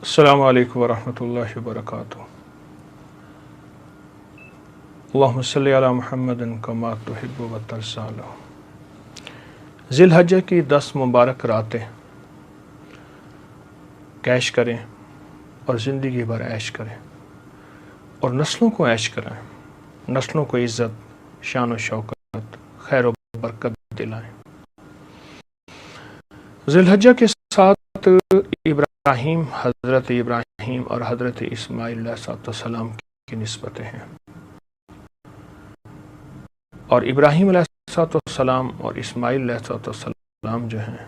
السلام علیکم ورحمۃ اللہ وبرکاتہ۔ اللہم صلی علی محمد کما تحب و ترضی۔ ذی الحجہ کی 10 مبارک راتیں کیش کریں اور زندگی بھر عیش کریں اور نسلوں کو عیش کرائیں، نسلوں کو عزت، شان و شوکت، خیر و برکت دلائیں۔ ذی الحجہ کے ساتھ ابراہیم، حضرت ابراہیم اور حضرت اسماعیل علیہ السلام کی نسبتیں ہیں، اور ابراہیم علیہ السلام اور اسماعیل علیہ السلام جو ہیں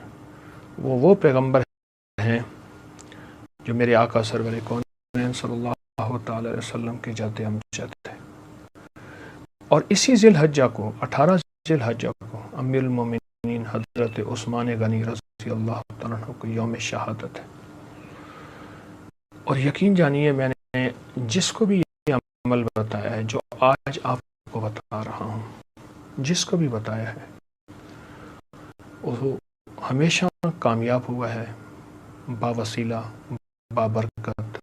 وہ پیغمبر ہیں جو میرے آقا سرور کونین صلی اللہ تعالی علیہ وسلم کے جد امجد تھے۔ اور اسی ذی الحجہ کو 18 ذی الحجہ کو امیر المومنین حضرت عثمان غنی رضی اللہ تعالیٰ عنہ کو یوم شہادت ہے۔ اور یقین جانیے میں نے جس کو بھی یہ عمل بتایا ہے جو آج آپ کو بتا رہا ہوں، جس کو بھی بتایا ہے وہ ہمیشہ کامیاب ہوا ہے، باوسیلہ، بابرکت،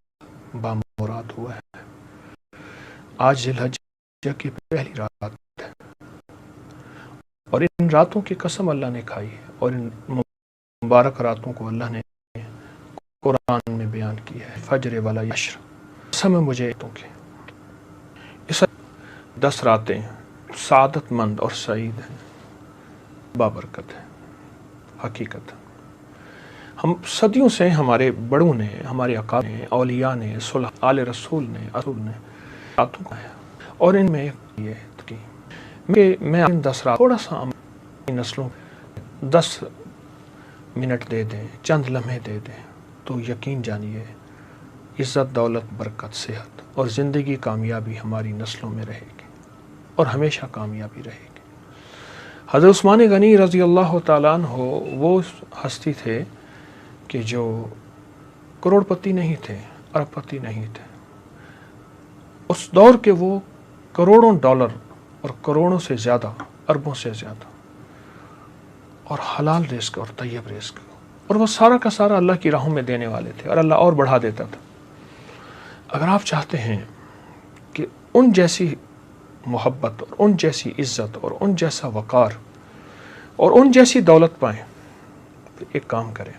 بامراد ہوا ہے۔ آج ذی الحجہ کی پہلی رات ہے اور ان راتوں کی قسم اللہ نے کھائی ہے، اور ان مبارک راتوں کو اللہ نے قرآن میں بیان کیا ہے۔ فجر والا یشر، قسم مجھے تو کہ اس 10 راتیں سعادت مند اور سعید ہیں، بابرکت ہے، حقیقت۔ ہم صدیوں سے ہمارے بڑوں نے، ہمارے اقدار نے، اولیاء نے، صلحاء آل رسول نے راتوں کا ہے، اور ان میں یہ کی میں ان 10 رات تھوڑا سا نسلوں 10 منٹ دے دیں، چند لمحے دے دیں تو یقین جانیے عزت، دولت، برکت، صحت اور زندگی، کامیابی ہماری نسلوں میں رہے گی اور ہمیشہ کامیابی رہے گی۔ حضرت عثمان غنی رضی اللہ تعالیٰ عنہ وہ ہستی تھے کہ جو کروڑ پتی نہیں تھے، ارب پتی نہیں تھے۔ اس دور کے وہ کروڑوں ڈالر اور کروڑوں سے زیادہ، اربوں سے زیادہ، اور حلال رزق اور طیب رزق، اور وہ سارا کا سارا اللہ کی راہوں میں دینے والے تھے، اور اللہ اور بڑھا دیتا تھا۔ اگر آپ چاہتے ہیں کہ ان جیسی محبت اور ان جیسی عزت اور ان جیسا وقار اور ان جیسی دولت پائیں تو ایک کام کریں،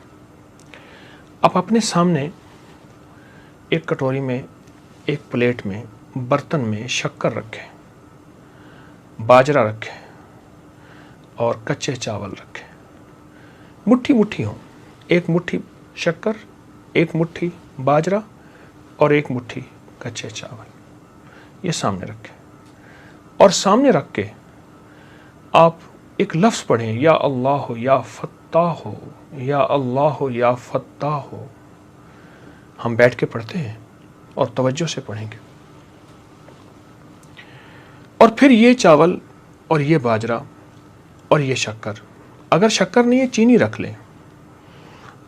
آپ اپنے سامنے ایک کٹوری میں، ایک پلیٹ میں، برتن میں شکر رکھیں، باجرہ رکھیں اور کچے چاول رکھیں، مٹھی مٹھی ہوں، ایک مٹھی شکر، ایک مٹھی باجرہ اور ایک مٹھی کچے چاول، یہ سامنے رکھیں، اور سامنے رکھ کے آپ ایک لفظ پڑھیں، یا اللہ یا فتاح ہو، یا اللہ یا فتاح ہو۔ ہم بیٹھ کے پڑھتے ہیں اور توجہ سے پڑھیں گے، اور پھر یہ چاول اور یہ باجرہ اور یہ شکر، اگر شکر نہیں ہے چینی رکھ لیں،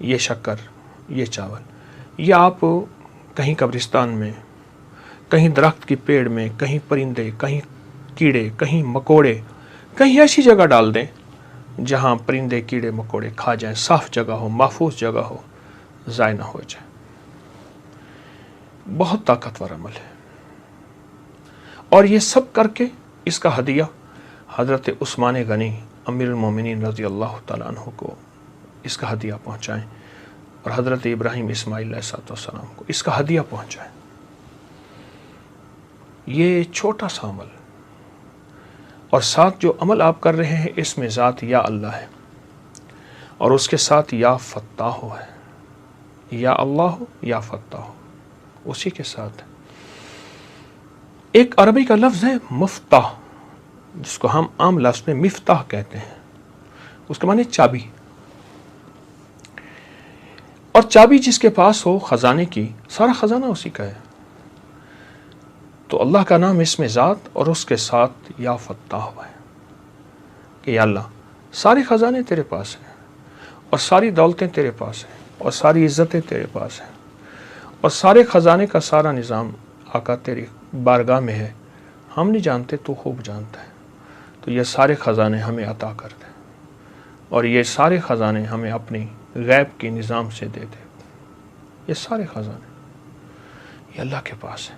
یہ شکر، یہ چاول، یہ آپ کہیں قبرستان میں، کہیں درخت کی پیڑ میں، کہیں پرندے، کہیں کیڑے، کہیں مکوڑے، کہیں ایسی جگہ ڈال دیں جہاں پرندے، کیڑے، مکوڑے کھا جائیں، صاف جگہ ہو، محفوظ جگہ ہو، ضائع نہ ہو جائے۔ بہت طاقتور عمل ہے، اور یہ سب کر کے اس کا ہدیہ حضرت عثمان غنی امیر المومنین رضی اللہ تعالیٰ عنہ کو اس کا ہدیہ پہنچائیں، اور حضرت ابراہیم اسماعیل علیہ السلام کو اس کا ہدیہ پہنچائیں۔ یہ چھوٹا سا عمل، اور ساتھ جو عمل آپ کر رہے ہیں اس میں ذات یا اللہ ہے، اور اس کے ساتھ یا فتاح ہے، یا اللہ یا فتاح، اسی کے ساتھ ایک عربی کا لفظ ہے مفتاح، جس کو ہم عام لفظ میں مفتاح کہتے ہیں، اس کے معنی چابی، اور چابی جس کے پاس ہو خزانے کی، سارا خزانہ اسی کا ہے۔ تو اللہ کا نام اس میں ذات اور اس کے ساتھ یا فتاح ہے کہ یا اللہ سارے خزانے تیرے پاس ہیں، اور ساری دولتیں تیرے پاس ہیں، اور ساری عزتیں تیرے پاس ہیں، اور سارے خزانے کا سارا نظام آقا تیری بارگاہ میں ہے، ہم نہیں جانتے، تو خوب جانتا ہے، تو یہ سارے خزانے ہمیں عطا کر دے، اور یہ سارے خزانے ہمیں اپنی غیب کی نظام سے دے دے۔ یہ سارے خزانے یہ اللہ کے پاس ہے.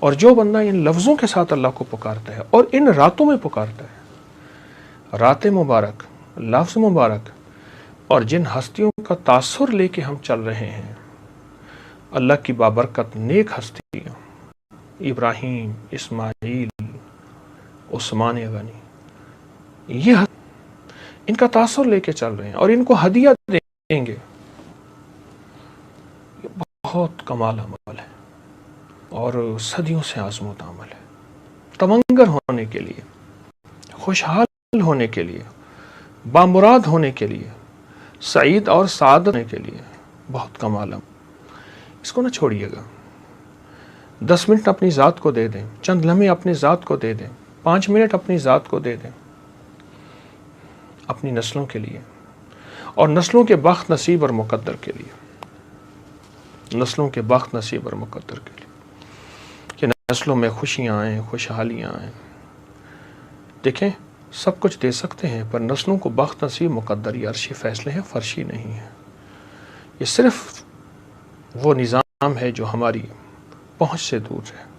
اور جو بندہ ان لفظوں کے ساتھ اللہ کو پکارتا ہے اور ان راتوں میں پکارتا ہے، رات مبارک، لفظ مبارک، اور جن ہستیوں کا تاثر لے کے ہم چل رہے ہیں، اللہ کی بابرکت نیک ہستیاں، ابراہیم، اسماعیل، عثمان غنی، یہ ان کا تاثر لے کے چل رہے ہیں اور ان کو ہدیہ دیں گے. یہ بہت کمال عمل ہے اور صدیوں سے آزمودہ عمل ہے. تمنگر ہونے کے لیے، خوشحال ہونے کے لیے، بامراد ہونے کے لیے، سعید اور سعادت ہونے کے لیے بہت کمال عمل. اس کو نہ چھوڑیے گا. 10 منٹ اپنی ذات کو دے دیں، چند لمحے اپنی ذات کو دے دیں، 5 منٹ اپنی ذات کو دے دیں اپنی نسلوں کے لیے اور نسلوں کے بخت نصیب اور مقدر کے لیے، نسلوں کے بخت نصیب اور مقدر کے لیے کہ نسلوں میں خوشیاں آئیں، خوشحالیاں آئیں. دیکھیں سب کچھ دے سکتے ہیں پر نسلوں کو بخت نصیب مقدر یہ عرشی فیصلے ہیں، فرشی نہیں ہے. یہ صرف وہ نظام ہے جو ہماری پہنچ سے دور ہے.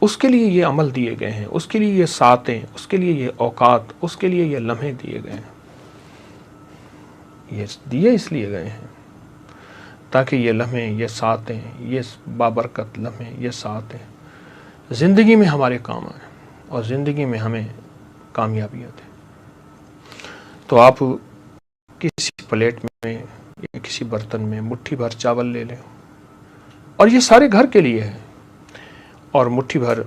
اس کے لیے یہ عمل دیے گئے ہیں، اس کے لیے یہ ساعتیں، اس کے لیے یہ اوقات، اس کے لیے یہ لمحے دیے گئے ہیں. یہ دیے اس لیے گئے ہیں تاکہ یہ لمحے، یہ ساعتیں، یہ بابرکت لمحے، یہ ساعتیں زندگی میں ہمارے کام آئیں اور زندگی میں ہمیں کامیابیاں دیں. تو آپ کسی پلیٹ میں یا کسی برتن میں مٹھی بھر چاول لے لیں اور یہ سارے گھر کے لیے ہے، اور مٹھی بھر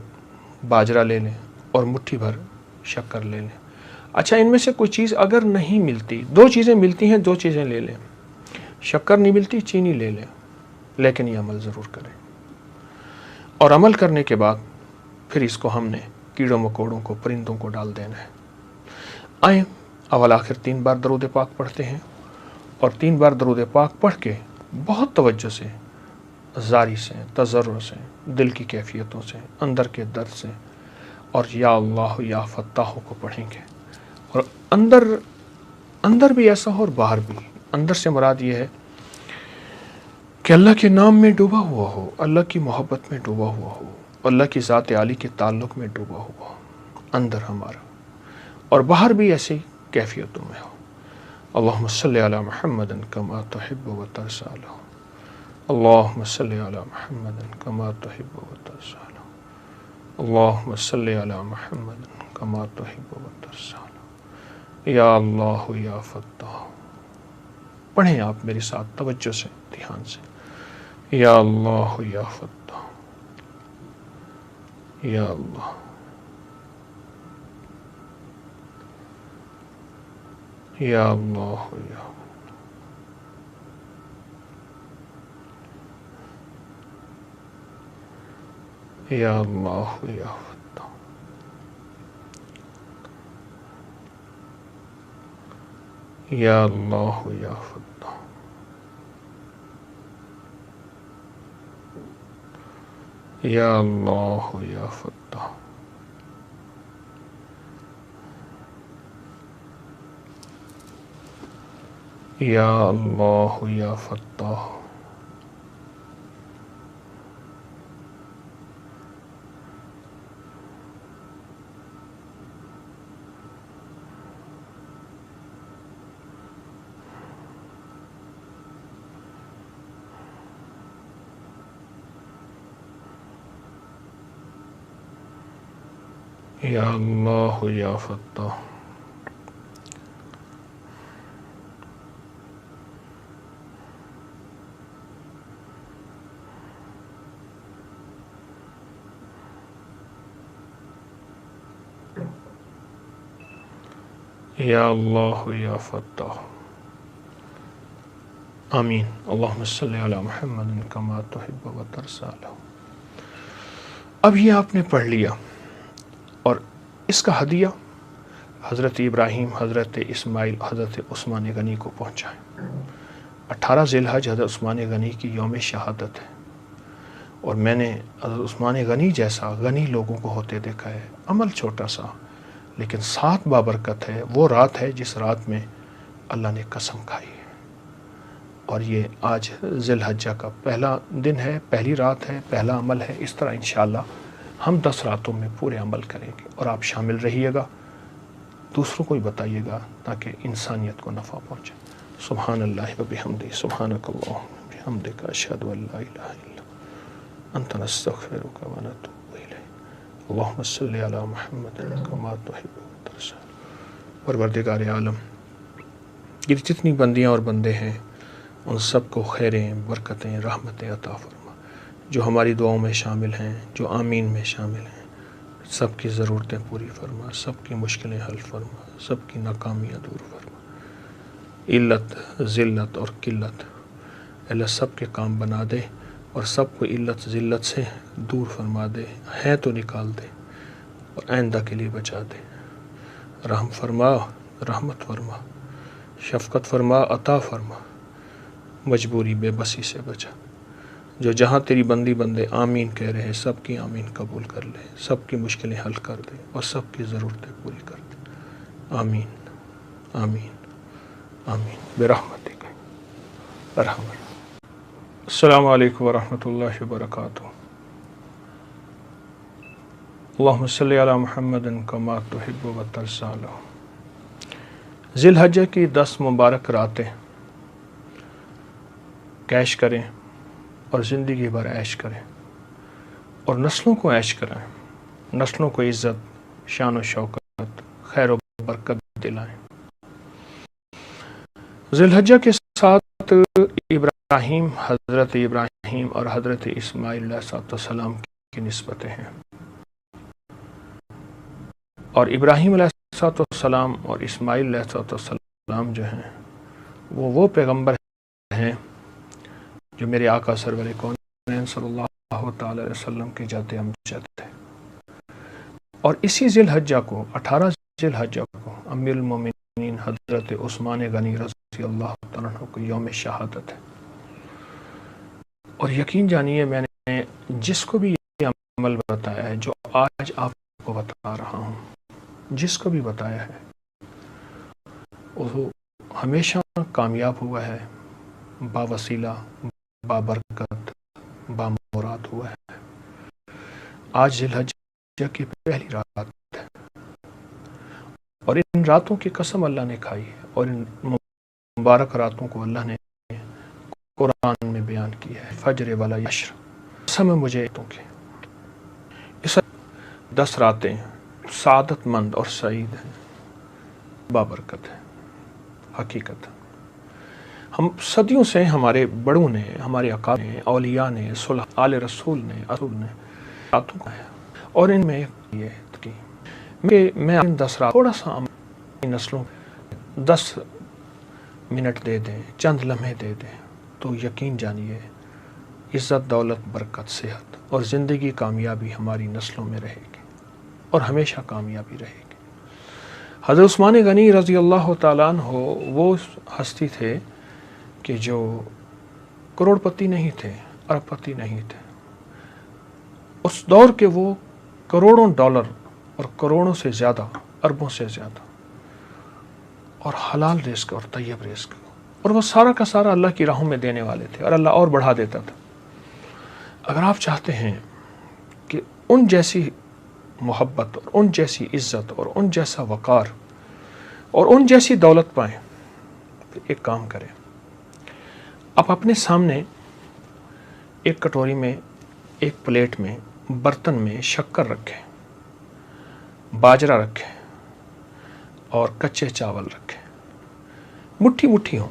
باجرہ لے لیں اور مٹھی بھر شکر لے لیں. اچھا ان میں سے کوئی چیز اگر نہیں ملتی، 2 چیزیں ملتی ہیں، 2 چیزیں لے لیں. شکر نہیں ملتی، چینی لے لیں، لیکن یہ عمل ضرور کریں. اور عمل کرنے کے بعد پھر اس کو ہم نے کیڑوں مکوڑوں کو، پرندوں کو ڈال دینا ہے. آئیں اول آخر 3 بار درود پاک پڑھتے ہیں اور 3 بار درود پاک پڑھ کے بہت توجہ سے، زاری سے، تضرع سے، دل کی کیفیتوں سے، اندر کے درد سے، اور یا اللہ یا فتاح کو پڑھیں گے. اور اندر بھی ایسا ہو اور باہر بھی. اندر سے مراد یہ ہے کہ اللہ کے نام میں ڈوبا ہوا ہو، اللہ کی محبت میں ڈوبا ہوا ہو، اللہ کی ذات عالی کے تعلق میں ڈوبا ہوا ہو اندر ہمارا، اور باہر بھی ایسی کیفیتوں میں ہو. اللہم صلی علی محمد کما تحب و ترضی. اللہم صلی علی محمد کما تحب و ترضی. اللہم صلی علی محمد کما تحب و ترضی. یا اللہ یا فتاح. پڑھیں آپ میرے ساتھ توجہ سے، دھیان سے. یا اللہ یا فتاح. یا اللہ. یا اللہ یا. یا اللہ یا فتاح. یا اللہ یا فتاح. یا اللہ یا فتاح. یا اللہ یا فتاح. یا اللہ یا فتاح. یا اللہ یا فتاح. آمین. اللہم صلی علی محمد کما تحب و ترضی. اب یہ آپ نے پڑھ لیا اور اس کا ہدیہ حضرت ابراہیم، حضرت اسماعیل، حضرت عثمان غنی کو پہنچائیں. 18 ذی الحج حضرت عثمان غنی کی یوم شہادت ہے اور میں نے حضرت عثمان غنی جیسا غنی لوگوں کو ہوتے دیکھا ہے. عمل چھوٹا سا لیکن ساتھ بابرکت ہے. وہ رات ہے جس رات میں اللہ نے قسم کھائی ہے اور یہ آج ذی الحجہ کا پہلا دن ہے، پہلی رات ہے، پہلا عمل ہے. اس طرح انشاءاللہ ہم 10 راتوں میں پورے عمل کریں گے، اور آپ شامل رہیے گا، دوسروں کو بھی بتائیے گا تاکہ انسانیت کو نفع پہنچے. سبحان اللہ و بحمدہ، سبحانک اللہم و بحمدک، اشہد ان لا الہ الا انت، نستغفرک و نتوب الیک. اللہم صلی علی محمد کما تحب و ترضی. پروردگار عالم، یہ جتنی بندیاں اور بندے ہیں ان سب کو خیریں، برکتیں، رحمتیں عطا فرما. جو ہماری دعاؤں میں شامل ہیں، جو آمین میں شامل ہیں، سب کی ضرورتیں پوری فرما، سب کی مشکلیں حل فرما، سب کی ناکامیاں دور فرما. علت، ذلت اور قلت اللہ سب کے کام بنا دے، اور سب کو علت ذلت سے دور فرما دے، ہے تو نکال دے، اور آئندہ کے لیے بچا دے. رحم فرما، رحمت فرما، شفقت فرما، عطا فرما، مجبوری بے بسی سے بچا. جو جہاں تیری بندی بندے آمین کہہ رہے ہیں، سب کی آمین قبول کر لے، سب کی مشکلیں حل کر دے، اور سب کی ضرورتیں پوری کر دے. آمین آمین آمین برحمتک ارحم الراحمین. السلام علیکم ورحمۃ اللہ وبرکاتہ. اللہم صلی علی محمد کما تحب و ترضی. ذی الحجہ کی 10 مبارک راتیں کیش کریں اور زندگی بھر عیش کریں، اور نسلوں کو عیش کرائیں، نسلوں کو عزت، شان و شوکت، خیر و برکت دلائیں. ذی الحجہ کے ساتھ ابراہیم، حضرت ابراہیم اور حضرت اسماعیل علیہ السلام کی نسبتیں ہیں، اور ابراہیم علیہ السلام اور اسماعیل علیہ السلام جو ہیں وہ پیغمبر ہیں جو میرے آقا سرور کونین صلی اللہ تعالی علیہ وسلم کے جد امجد تھے. اور اسی ذی الحجہ کو، 18 ذی الحجہ کو، امیر المومنین حضرت عثمان غنی رضی اللہ تعالیٰ عنہ کو یوم شہادت ہے. اور یقین جانیے، میں نے جس کو بھی یہ عمل بتایا ہے جو آج آپ کو بتا رہا ہوں، جس کو بھی بتایا ہے وہ ہمیشہ کامیاب ہوا ہے، باوسیلہ، بابرکت، بامراد ہوا ہے. آج ذی الحجہ کی پہلی رات ہے، اور ان راتوں کی قسم اللہ نے کھائی ہے، اور ان مبارک راتوں کو اللہ نے قرآن میں بیان کیا ہے. فجر والا یشر، قسم مجھے تو کہ اس 10 راتیں سعادت مند اور سعید ہیں، بابرکت ہے. حقیقت ہم صدیوں سے ہمارے بڑوں نے، ہمارے اقارب نے، اولیاء نے، صلحاء، آل رسول نے راتوں کا ہے. اور ان میں یہ کہ میں 10 رات تھوڑا سا نسلوں 10 منٹ دے دیں، چند لمحے دے دیں، تو یقین جانیے عزت، دولت، برکت، صحت اور زندگی، کامیابی ہماری نسلوں میں رہے گی، اور ہمیشہ کامیابی رہے گی. حضرت عثمان غنی رضی اللہ تعالیٰ عنہ وہ ہستی تھے کہ جو کروڑ پتی نہیں تھے، ارب پتی نہیں تھے. اس دور کے وہ کروڑوں ڈالر اور کروڑوں سے زیادہ، اربوں سے زیادہ، اور حلال رزق اور طیب رزق، اور وہ سارا کا سارا اللہ کی راہوں میں دینے والے تھے، اور اللہ اور بڑھا دیتا تھا. اگر آپ چاہتے ہیں کہ ان جیسی محبت اور ان جیسی عزت اور ان جیسا وقار اور ان جیسی دولت پائیں، تو ایک کام کریں. آپ اپنے سامنے ایک کٹوری میں، ایک پلیٹ میں، برتن میں شکر رکھیں، باجرہ رکھیں، اور کچے چاول رکھیں. مٹھی مٹھی ہوں،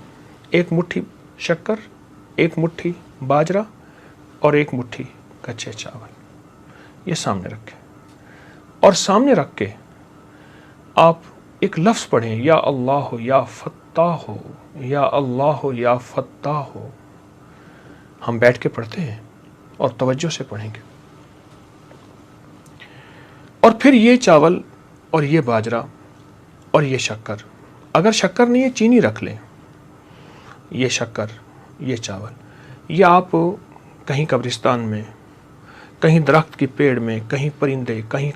ایک مٹھی شکر، ایک مٹھی باجرہ، اور ایک مٹھی کچے چاول، یہ سامنے رکھیں. اور سامنے رکھ کے آپ ایک لفظ پڑھیں، یا اللہ یا فتاح ہو، یا اللہ یا فتاح ہو. ہم بیٹھ کے پڑھتے ہیں اور توجہ سے پڑھیں گے. اور پھر یہ چاول اور یہ باجرہ اور یہ شکر، اگر شکر نہیں ہے چینی رکھ لیں، یہ شکر، یہ چاول، یہ آپ کہیں قبرستان میں، کہیں درخت کی پیڑ میں، کہیں پرندے، کہیں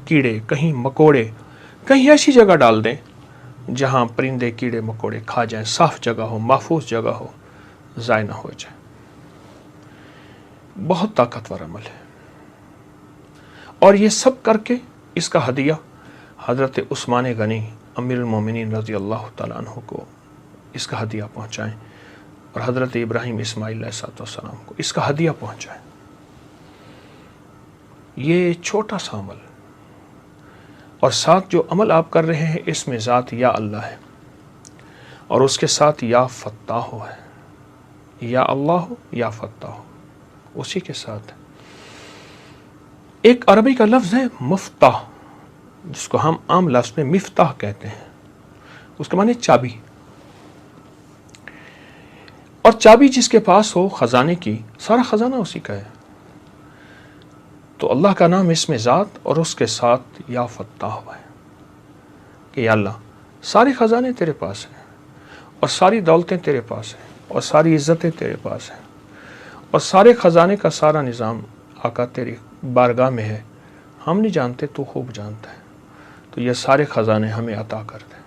کیڑے، کہیں مکوڑے، کہیں ایسی جگہ ڈال دیں جہاں پرندے، کیڑے، مکوڑے کھا جائیں، صاف جگہ ہو، محفوظ جگہ ہو، ضائع نہ ہو جائے. بہت طاقتور عمل ہے. اور یہ سب کر کے اس کا ہدیہ حضرت عثمان غنی امیر المومنین رضی اللہ تعالیٰ عنہ کو اس کا ہدیہ پہنچائیں اور حضرت ابراہیم اسماعیل علیہ السلام کو اس کا ہدیہ پہنچائیں. یہ چھوٹا سا عمل اور ساتھ جو عمل آپ کر رہے ہیں اس میں ذات یا اللہ ہے اور اس کے ساتھ یا فتاح ہے. یا اللہ یا فتاح اسی کے ساتھ. ایک عربی کا لفظ ہے مفتاح جس کو ہم عام لفظ میں مفتاح کہتے ہیں. اس کا معنی چابی. اور چابی جس کے پاس ہو خزانے کی سارا خزانہ اسی کا ہے. تو اللہ کا نام اس میں ذات اور اس کے ساتھ یا فتاح ہے کہ یا اللہ سارے خزانے تیرے پاس ہیں اور ساری دولتیں تیرے پاس ہیں اور ساری عزتیں تیرے پاس ہیں اور سارے خزانے کا سارا نظام آقا تیری بارگاہ میں ہے. ہم نہیں جانتے تو خوب جانتا ہے. تو یہ سارے خزانے ہمیں عطا کر دے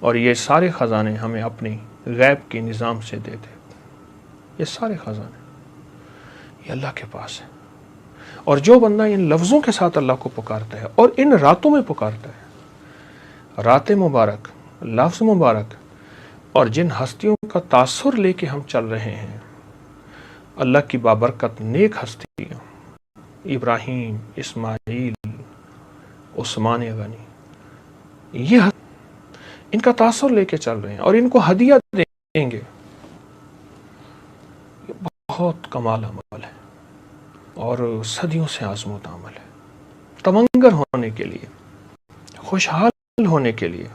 اور یہ سارے خزانے ہمیں اپنی غیب کے نظام سے دے دے. یہ سارے خزانے یہ اللہ کے پاس ہیں. اور جو بندہ ان لفظوں کے ساتھ اللہ کو پکارتا ہے اور ان راتوں میں پکارتا ہے, رات مبارک, لفظ مبارک, اور جن ہستیوں کا تاثر لے کے ہم چل رہے ہیں, اللہ کی بابرکت نیک ہستیاں, ابراہیم, اسماعیل, عثمان غنی, یہ ان کا تاثر لے کے چل رہے ہیں اور ان کو ہدیہ دیں گے. یہ بہت کمال عمل ہے اور صدیوں سے آزمودہ عمل ہے. تمنگر ہونے کے لیے, خوشحال ہونے کے لیے,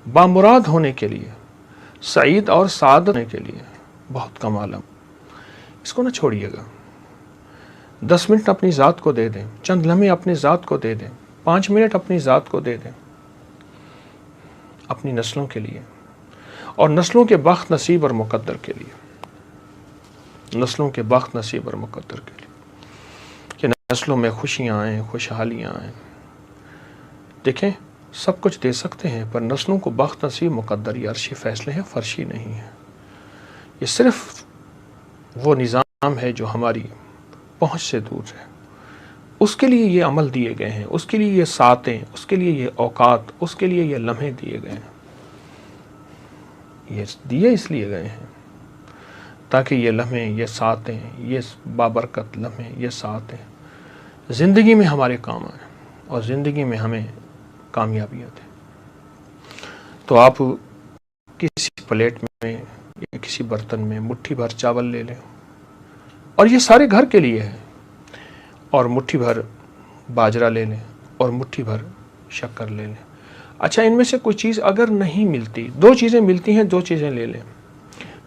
بامراد ہونے کے لیے, سعید اور سعادت ہونے کے لیے بہت کمال عمل. اس کو نہ چھوڑیے گا. 10 منٹ اپنی ذات کو دے دیں, چند لمحے اپنی ذات کو دے دیں, 5 منٹ اپنی ذات کو دے دیں اپنی نسلوں کے لیے اور نسلوں کے بخت نصیب اور مقدر کے لیے. نسلوں کے بخت نصیب اور مقدر کے لیے کہ نسلوں میں خوشیاں آئیں, خوشحالیاں آئیں. دیکھیں سب کچھ دے سکتے ہیں پر نسلوں کو بخت نصیب مقدر یہ عرشی فیصلے ہیں, فرشی نہیں ہے. یہ صرف وہ نظام ہے جو ہماری پہنچ سے دور ہے. اس کے لیے یہ عمل دیے گئے ہیں, اس کے لیے یہ ساعتیں, اس کے لیے یہ اوقات, اس کے لیے یہ لمحے دیے گئے ہیں. یہ دیے اس لیے گئے ہیں تاکہ یہ لمحے, یہ ساعتیں, یہ بابرکت لمحے, یہ ساعتیں زندگی میں ہمارے کام آئیں اور زندگی میں ہمیں کامیابیاں دیں. تو آپ کسی پلیٹ میں یا کسی برتن میں مٹھی بھر چاول لے لیں اور یہ سارے گھر کے لیے ہے, اور مٹھی بھر باجرہ لے لیں اور مٹھی بھر شکر لے لیں. اچھا ان میں سے کوئی چیز اگر نہیں ملتی, 2 چیزیں ملتی ہیں, 2 چیزیں لے لیں.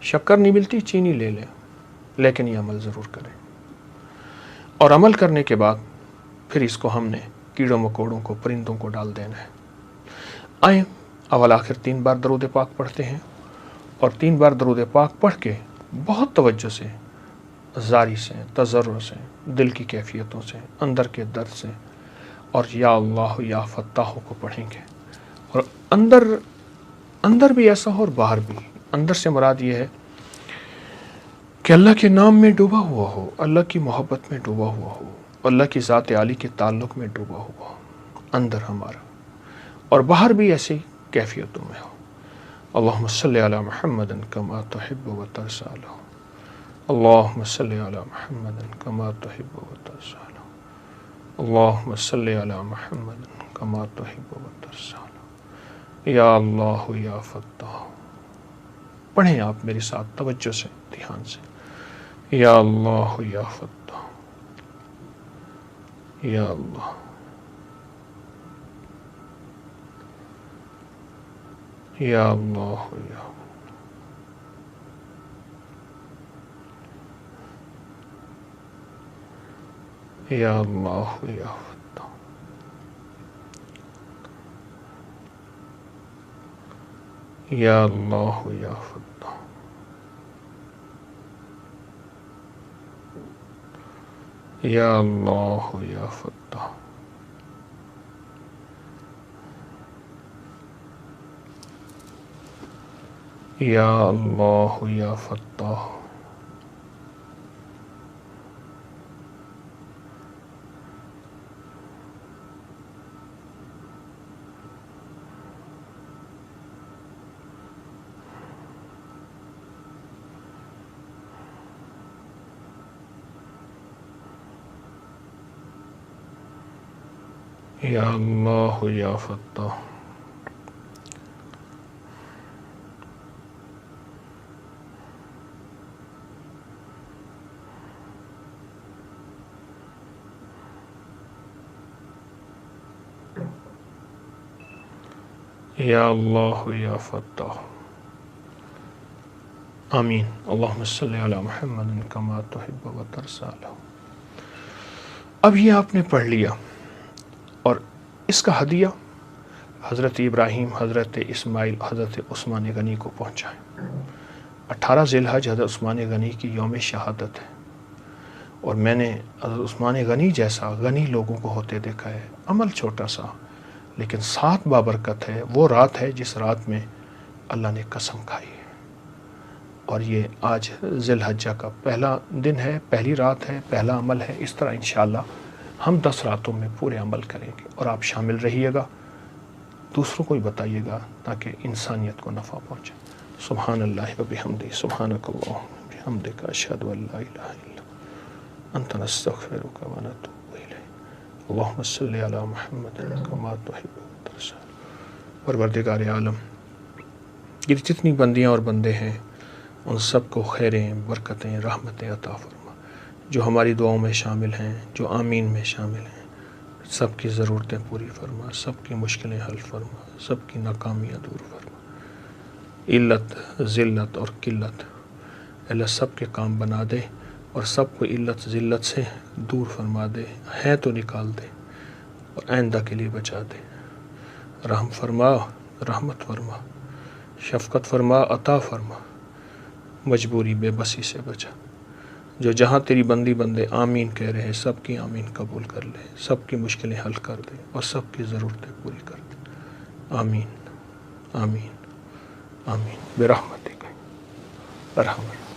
شکر نہیں ملتی, چینی لے لیں, لیکن یہ عمل ضرور کریں. اور عمل کرنے کے بعد پھر اس کو ہم نے کیڑوں مکوڑوں کو, پرندوں کو ڈال دینا ہے. آئیں اول آخر 3 بار درود پاک پڑھتے ہیں اور 3 بار درود پاک پڑھ کے بہت توجہ سے, زاری سے, تضرع سے, دل کی کیفیتوں سے, اندر کے درد سے, اور یا اللہ یا فتاح کو پڑھیں گے. اور اندر بھی ایسا ہو اور باہر بھی. اندر سے مراد یہ ہے کہ اللہ کے نام میں ڈوبا ہوا ہو, اللہ کی محبت میں ڈوبا ہوا ہو, اللہ کی ذات عالی کے تعلق میں ڈوبا ہوا ہو اندر ہمارا, اور باہر بھی ایسی کیفیتوں میں ہو. اللہم صلی علی محمد کما تحب و ترضی. اللہم صلی علی محمد کما تحب و ترضی. اللہم صلی علی محمد کما تحب و ترضی. یا اللہ یا فتاح. پڑھیں آپ میرے ساتھ توجہ سے, دھیان سے. یا اللہ یا فتاح. یا اللہ. یا اللہ یا. یا اللہ یا فتاح. یا اللہ یا فتاح. یا اللہ یا فتاح. یا اللہ یا فتاح، یا اللہ یا فتاح، یا اللہ یا فتاح۔ آمین۔ اللہم صلی علی محمد کما تحب و ترضی۔ اب یہ آپ نے پڑھ لیا اور اس کا ہدیہ حضرت ابراہیم، حضرت اسماعیل، حضرت عثمان غنی کو پہنچائیں۔ 18 ذی الحج حضرت عثمان غنی کی یوم شہادت ہے، اور میں نے حضرت عثمان غنی جیسا غنی لوگوں کو ہوتے دیکھا ہے۔ عمل چھوٹا سا لیکن ساتھ بابرکت ہے۔ وہ رات ہے جس رات میں اللہ نے قسم کھائی ہے، اور یہ آج ذی الحجہ کا پہلا دن ہے، پہلی رات ہے، پہلا عمل ہے۔ اس طرح انشاءاللہ ہم 10 راتوں میں پورے عمل کریں گے، اور آپ شامل رہیے گا، دوسروں کو بھی بتائیے گا تاکہ انسانیت کو نفع پہنچے۔ سبحان اللہ و بحمدہ، سبحانک اللہم و بحمدک، اشہد ان لا الہ الا انت، نستغفرک و نتوب الیک۔ اللہم صلی علی محمد کما تحب و ترضی۔ پروردگار عالم، یہ جتنی بندیاں اور بندے ہیں ان سب کو خیریں، برکتیں، رحمتیں عطا فرما۔ جو ہماری دعاؤں میں شامل ہیں، جو آمین میں شامل ہیں، سب کی ضرورتیں پوری فرما، سب کی مشکلیں حل فرما، سب کی ناکامیاں دور فرما۔ علت، ذلت اور قلت اللہ سب کے کام بنا دے، اور سب کو علت ذلت سے دور فرما دے، ہے تو نکال دے، اور آئندہ کے لیے بچا دے۔ رحم فرما، رحمت فرما، شفقت فرما، عطا فرما، مجبوری بے بسی سے بچا۔ جو جہاں تیری بندی بندے آمین کہہ رہے ہیں، سب کی آمین قبول کر لے، سب کی مشکلیں حل کر دے، اور سب کی ضرورتیں پوری کر دے۔ آمین آمین آمین برحمتک ارحم الراحمین۔